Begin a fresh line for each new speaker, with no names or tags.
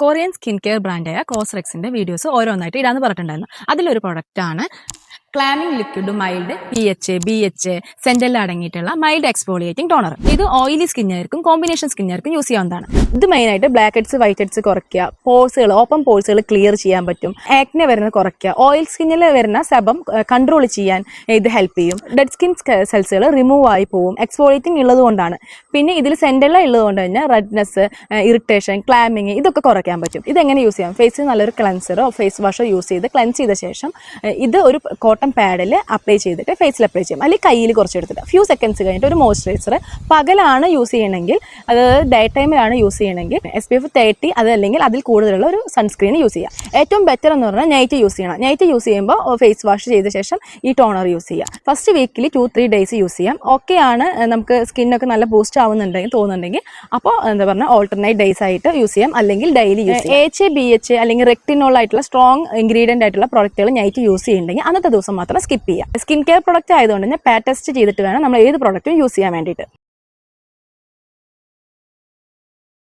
Korean skin care ബ്രാൻഡായ കോസ്റെക്സിന്റെ videos ഓരോന്നായിട്ട് ഇടാന്ന് പറഞ്ഞിട്ടുണ്ടായിരുന്നു. അതിലൊരു പ്രൊഡക്റ്റാണ് clamping liquid mild PHA, BHA, സെന്റെല്ലാം അടങ്ങിയിട്ടുള്ള മൈൽഡ് എക്സ്ഫോളിയേറ്റിംഗ് ടോണർ. ഇത് ഓയിലി സ്കിന്നുകാർക്കും കോമ്പിനേഷൻ സ്കിന്നുകാർക്കും യൂസ് ചെയ്യാവുന്നതാണ്. ഇത് മെയിനായിട്ട് ബ്ലാക്ക് ഹെഡ്സ്, വൈറ്റ് ഹെഡ്സ് കുറയ്ക്കുക, പോഴ്സുകൾ, ഓപ്പൺ പോഴ്സുകൾ ക്ലിയർ ചെയ്യാൻ പറ്റും, ആക്നെ വരുന്നത് കുറയ്ക്കുക, ഓയിൽ സ്കിന്നിൽ വരുന്ന സെബം കൺട്രോൾ ചെയ്യാൻ ഇത് ഹെൽപ്പ് ചെയ്യും, ഡെഡ് സ്കിൻ സെൽസുകൾ റിമൂവ് ആയി പോവും, എക്സ്ഫോളിയേറ്റിംഗ് ഉള്ളത് കൊണ്ടാണ്. പിന്നെ ഇതിൽ സെന്റെല്ലാം ഉള്ളത് കൊണ്ട് തന്നെ റെഡ്നെസ്, ഇറിറ്റേഷൻ, ക്ലാമിങ് ഇതൊക്കെ കുറയ്ക്കാൻ പറ്റും. ഇതെങ്ങനെ യൂസ് ചെയ്യാം? ഫേസിൽ നല്ലൊരു ക്ലെൻസറോ ഫേസ് വാഷോ യൂസ് ചെയ്ത് ക്ലെൻസ് ചെയ്ത ശേഷം ഇത് ഒരു കോട്ടൺ പാഡിൽ അപ്ലൈ ചെയ്തിട്ട് ഫേസിൽ അപ്ലൈ ചെയ്യും, അല്ലെങ്കിൽ കയ്യിൽ കുറച്ചെടുത്തിട്ട് ഫ്യൂ സെക്കൻഡ്സ് കഴിഞ്ഞിട്ട് ഒരു മോയ്സ്ചറൈസർ പകലാണ് യൂസ് ചെയ്യണമെങ്കിൽ, അത് ഡേ ടൈമിലാണ് യൂസ് ചെയ്യണമെങ്കിൽ SPF 30 അതല്ലെങ്കിൽ അതിൽ കൂടുതലുള്ള ഒരു സൺസ്ക്രീൻ യൂസ് ചെയ്യാം. ഏറ്റവും ബെറ്റർ എന്ന് പറഞ്ഞാൽ നൈറ്റ് യൂസ് ചെയ്യണം. നൈറ്റ് യൂസ് ചെയ്യുമ്പോൾ ഫേസ് വാഷ് ചെയ്ത ശേഷം ഈ ടോണർ യൂസ് ചെയ്യാം. ഫസ്റ്റ് വീക്കിലി 2-3 ഡേയ്സ് യൂസ് ചെയ്യാം. ഓക്കെയാണ്, നമുക്ക് സ്കിന്നൊക്കെ നല്ല ബൂസ്റ്റ് ആവുന്നുണ്ടെങ്കിൽ തോന്നുന്നുണ്ടെങ്കിൽ അപ്പോൾ എന്താ പറഞ്ഞാൽ ഓൾട്ടർനേറ്റ് ഡേയ്സ് ആയിട്ട് യൂസ് ചെയ്യാം, അല്ലെങ്കിൽ ഡെയിലി യൂസ് ചെയ്യാം. AHA, BHA അല്ലെങ്കിൽ റെക്ടിനോൾ ആയിട്ടുള്ള സ്ട്രോങ് ഇൻഗ്രീഡിയൻ്റ് ആയിട്ടുള്ള പ്രോഡക്റ്റുകൾ നൈറ്റ് യൂസ് ചെയ്യുന്നുണ്ടെങ്കിൽ അന്നത്തെ ദിവസം മാത്രം സ്കിപ്പ് ചെയ്യാം. സ്കിൻ കെയർ പ്രോഡക്റ്റ് ആയതുകൊണ്ട് തന്നെ പാറ്റ് ടെസ്റ്റ് ചെയ്തിട്ട് വേണം നമ്മൾ ഏത് പ്രോഡക്റ്റും യൂസ് ചെയ്യാൻ വേണ്ടിയിട്ട്.